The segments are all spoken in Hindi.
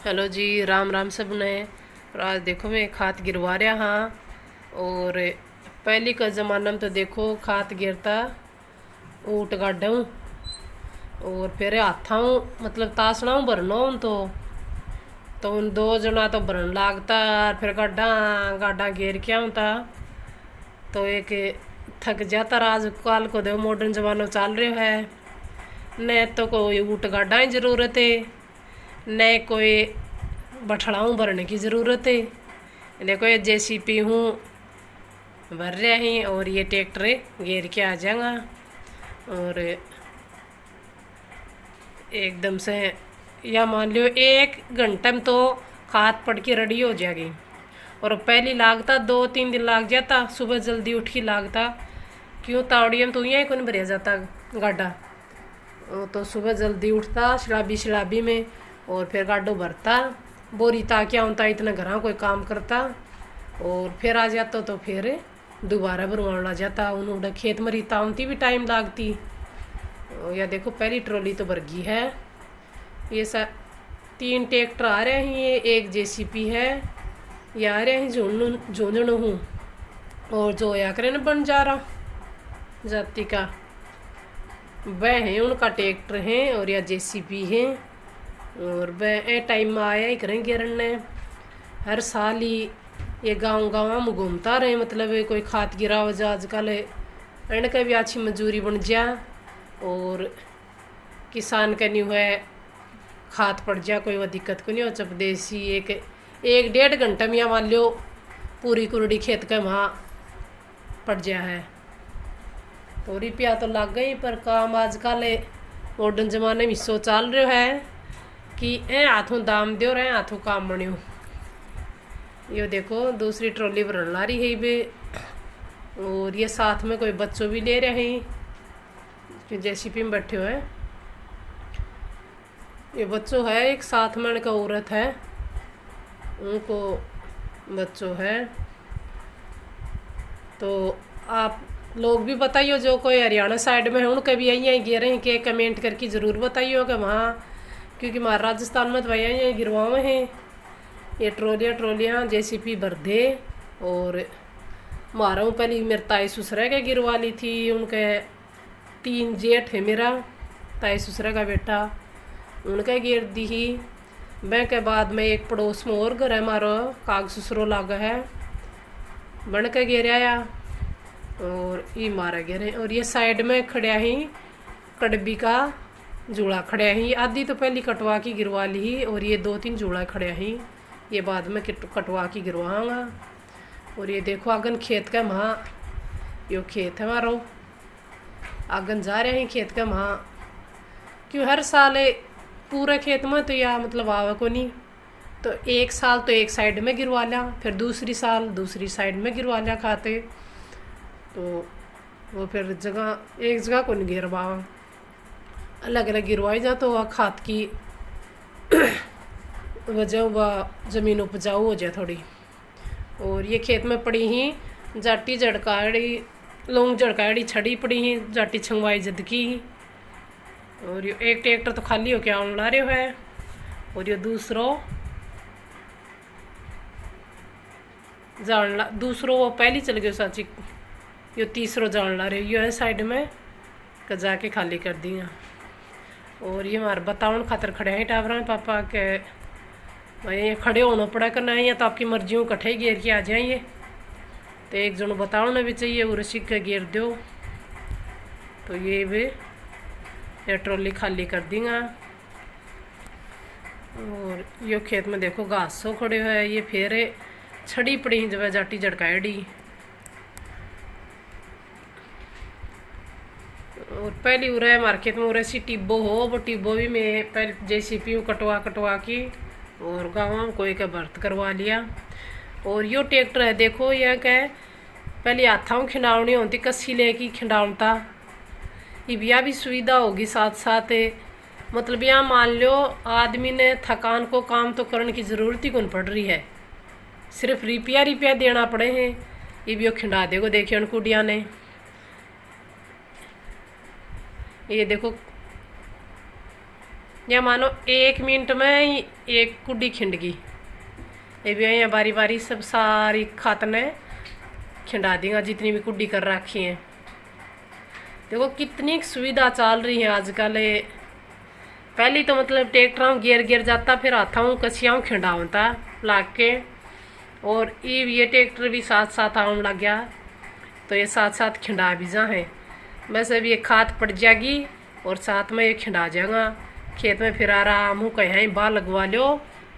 हेलो जी, राम राम सब ने। और आज देखो मैं खाद गिरवा रहा हाँ। और पहले का ज़माना में तो देखो खाद गिरता ऊट गाढ़ूँ और फिर हाथाऊ मतलब तासणाऊ भरना हूँ तो उन दो जना तो भरन लागता और फिर गाढ़ा गाढ़ा घेर के आऊँ था तो एक थक जाता। आजकल को देखो मॉडर्न जमाना चल रहा है, न तो कोई ऊट गाढ़ा की ज़रूरत है न कोई बठड़ाऊँ भरने की ज़रूरत है। देखो ये जेसीपी हूँ भर रहा ही और ये ट्रैक्टर घेर के आ जाएगा और एकदम से या मान लो 1 घंटे में तो खाद पड़ के रेडी हो जाएगी। और पहली लागता 2-3 दिन लाग जाता, सुबह जल्दी उठ के लागता क्यों तावड़िया में तो यहाँ कौन भरिया जाता गाढ़ा। तो सुबह जल्दी उठता शराबी में और फिर गाडो भरता बोरी ताकि आउता इतना घर कोई काम करता और फिर आ जाता तो फिर दोबारा भरवाना जाता। उन्होंने खेत में रीता आती भी टाइम लागती। या देखो पहली ट्रॉली तो भर गई है। ये 3 ट्रैक्टर आ रहे हैं, ये एक जेसीपी है, ये आ रहे हैं झुंझुन हूँ और जो या करे न बन जा रहा जाति का वह है उनका ट्रैक्टर है और या जेसीपी है। और वह टाइम में आया ही करें गिरन ने हर साल ही ये गाँव में घूमता रहे। मतलब कोई खाद गिरा वजह आजकल इनका भी अच्छी मजूरी बन जा और किसान का नहीं हुआ खाद पड़ जा कोई वह दिक्कत को नहीं हो। जब देसी एक 1-1.5 घंटा में मान लो पूरी कुरड़ी खेत का वहाँ पड़ जा है तो रुपया तो लग गई। पर काम आजकल मॉडर्न जमाने में सो चल रहा है कि ए हाथों दाम दो रहे हाथों काम बनो। यो देखो दूसरी ट्रॉली भरन ला रही है बे और ये साथ में कोई बच्चों भी ले रहे हैं जेसीपी में बैठे हुए। ये बच्चों है एक साथ में का औरत है उनको बच्चों है। तो आप लोग भी बताइए जो कोई हरियाणा साइड में है उनके भी यहीं गिर रहे हैं कि कमेंट करके ज़रूर बताइए कि वहाँ, क्योंकि हमारे राजस्थान में तो भैया यहीं गिरवाए हैं ये ट्रॉलियाँ जेसीपी भर दे। और मारा पहले मेरे ताई ससुरा के गिरवा ली थी, उनके 3 जेठ है मेरा ताई ससुरा का बेटा उनका गिर दी ही। वह के बाद में एक पड़ोस में और घर है हमारा काग ससुरो लागा है बन के गिर आया और ये मारा गिरे। और ये साइड में खड़ा ही कड़बी का जूड़ा खड़ा ही, आधी तो पहली कटवा की गिरवा ली और ये 2-3 जूड़ा खड़ा ही ये बाद में कटवा की गिरवाऊँगा। और ये देखो आगन खेत का वहाँ यो खेत है हमारा आगन जा रहे हैं खेत का वहाँ क्यों हर साल पूरे खेत में तो या मतलब आवे को नहीं तो एक साल तो एक साइड में गिरवा लिया फिर दूसरी साल दूसरी साइड में गिरवा लिया खाते तो वो फिर एक जगह को नहीं गिरवा अलग अलग गिरवाई जा तो वह खाद की वजह वह ज़मीन उपजाऊ हो जाए थोड़ी। और ये खेत में पड़ी ही जाटी झड़काड़ी लौंग झड़काड़ी छड़ी पड़ी ही जाटी छंगवाई जदकी। और ये एक ट्रैक्टर तो खाली हो क्या ला रहे है और ये दूसरो वो पहली चल गयो साची यो तीसरो जान ला रहे यो है साइड में कजा के खाली कर दिया। और ये हमारे बताउन खातर खड़े हैं टावरा पापा के भाई खड़े होना पड़ा करना है या तो आपकी मर्जी हो कट्ठे घेर के आ जाइए तो एक जन बताओ भी चाहिए और सीख के घेर दो तो ये भी ये ट्रॉली खाली कर देंगे। और यो खेत में देखो घास सो खड़े है ये फिर छड़ी पड़ी जब जाटी झड़काएड़ी। और पहली उरे मार्केट में उरे सी टिब्बो हो वो टिब्बो भी मैं पहले जेसीपी कटवा की और गाँव में कोई का भर्त करवा लिया। और यो ट्रैक्टर है देखो यह क्या पहले हाथों खिंडावनी होती कस्सी लेके खिंडावता ये भी सुविधा होगी साथ साथ। मतलब यहाँ मान लो आदमी ने थकान को काम तो करने की ज़रूरत ही कौन पड़ रही है, सिर्फ रुपया देना पड़े हैं ये भी खिंडा देगो। देखिए उन कुड़िया ने ये देखो या मानो 1 मिनट में ही एक कुड्डी खिंड गई। ये भी यहाँ बारी बारी सब सारी खात ने खिंडा देगा जितनी भी कुड्डी कर रखी है। देखो कितनी सुविधा चल रही है आजकल। पहले तो मतलब ट्रैक्टर गिर गिर जाता, फिर हाथों कछियाँ खिंडावता लाग के, और ये ट्रैक्टर भी साथ साथ आने लग गया, तो ये साथ साथ खिंडा भी जा है। बस अब ये खाद पड़ जाएगी और साथ में ये खिंडा जाएगा खेत में। फिर आराम हो कहीं बाल लगवा लो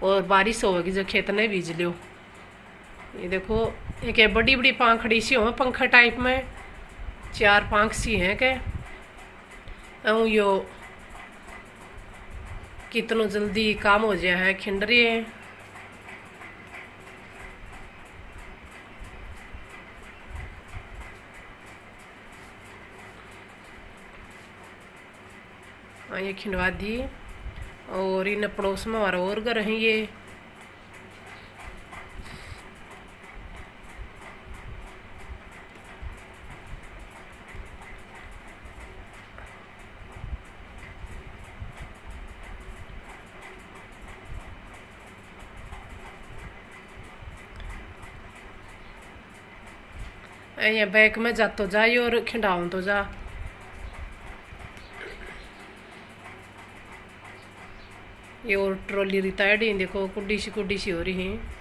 और बारिश होगी जो खेत में बीज लो। ये देखो एक बड़ी बड़ी पंखड़ी सी हो पंखा टाइप में, 4 पंख सी हैं के यो कितना जल्दी काम हो जाए है खिंड रही है। ये खिंडवा दी और इन पड़ोस में हमारा और घर है ये। यहाँ बैक में जा तो जाए और खिंडाऊं तो जा। ये और ट्रॉली रिटायर्ड ही देखो कुड्डी सी हो रही है।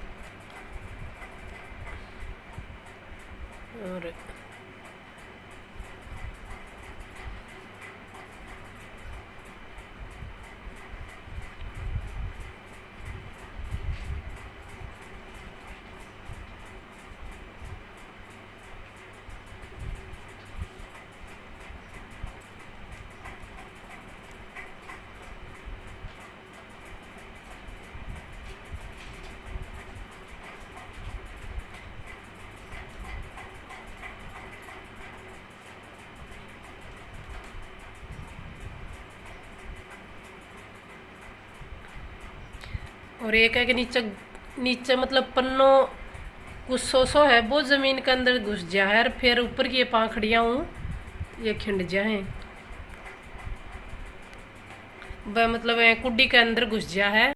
और एक है कि नीचे नीचे मतलब पन्नो कुछ सो है वो जमीन के अंदर घुस जा है, फिर ऊपर की ये पाखड़ियाँ हूँ ये खिंड जाए वह मतलब कुड्डी के अंदर घुस जा है।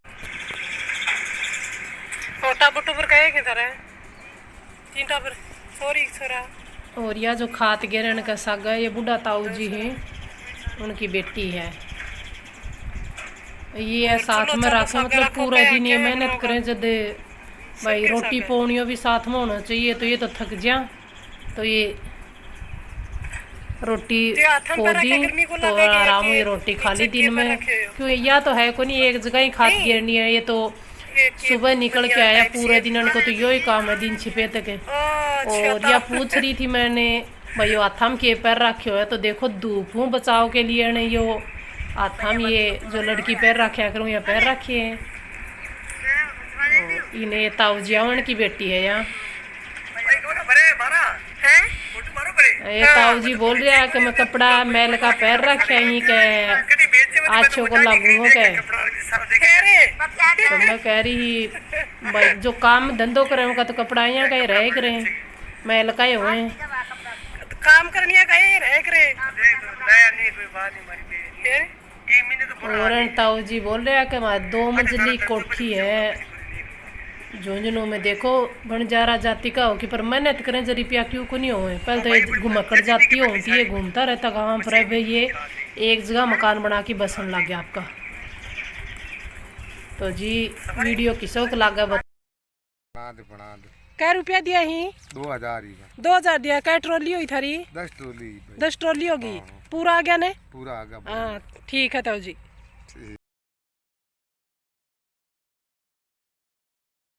टाबू पर कहे किधर है 3 टाबर सॉरी छोरा। और यह जो खात गिरन का सागा ये बूढ़ा ताऊ जी है, उनकी बेटी है। ये साथ में रखा मतलब पूरा दिन ये मेहनत करें जब भाई रोटी पौनियों भी साथ में होना चाहिए। तो ये तो थक जा तो ये रोटी पो दी तो आराम हुई रोटी खा ली दिन में, क्यों या तो है को नहीं एक जगह ही खाद गिरनी है। ये तो सुबह निकल के आया पूरे दिन इनको तो यो ही काम है दिन छिपे तक। और या पूछ रही थी मैंने भाई हाथा में के पैर रखे हो है, तो देखो धूप हूँ बचाव के लिए ने यो हाथा में ये जो लड़की पैर रखे करूँ या पैर रखे हैं। इन्हें ताऊ जियावन की बेटी है यहाँ। ये ताऊ जी बोल रहा है कि मैं कपड़ा मैल का पैर रखे ही के आछो को लागू हो के। तो मैं कह रही भाई जो काम धंधो करे उनका तो कपड़ा यहाँ का रह करे मैल का हुए काम करने का रह करे। और ताऊ जी बोल रहे हैं कि हमारी 2 मंजिली कोठी है झुंझुनू में। देखो बंजारा जाति का हो कि पर मेहनत करें जरी रुपया क्यों को नहीं हो। पहले तो ये घुमक्कड़ जाती होती है घूमता रहता गाँव पर, भाई ये एक जगह मकान बना के बसन लग गया आपका। तो जी वीडियो किसो को लागा बना दे क्या रुपया दिया ही 2000 दिया। क्या ट्रॉली हुई थारी 10 ट्रॉली होगी पूरा आ गया ने पूरा आ गया। हाँ ठीक है ताऊ जी।